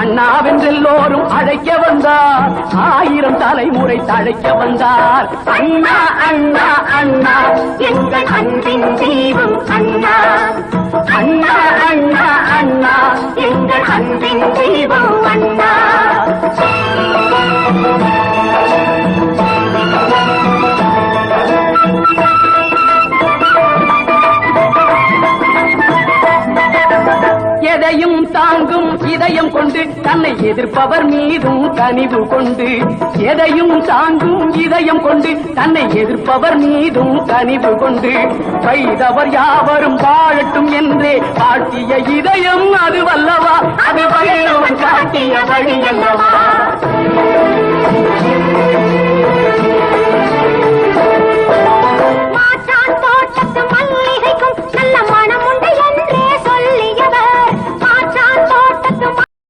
அண்ணாவென்றெல்லோரும் அழைக்க வந்தார், 1000 தலைமுறை தழைக்க வந்தார். அண்ணா அண்ணா அண்ணா எங்கள் அன்பின் தீபம் அண்ணா. அண்ணா அண்ணா அண்ணா எங்கள் அன்பின் தீபம் அண்ணா. எதையும் தாங்கும் இதயம் கொண்டு தன்னை எதிர்ப்பவர் மீதும் கனிவு கொண்டு, எதையும் தாங்கும் இதயம் கொண்டு தன்னை எதிர்ப்பவர் மீதும் கனிவு கொண்டு, வைதவர் யாவரும் வாழட்டும் என்றே காட்டிய இதயம் அதுவல்லவா, அது வள்ளுவன் காட்டிய வழி அல்லவா.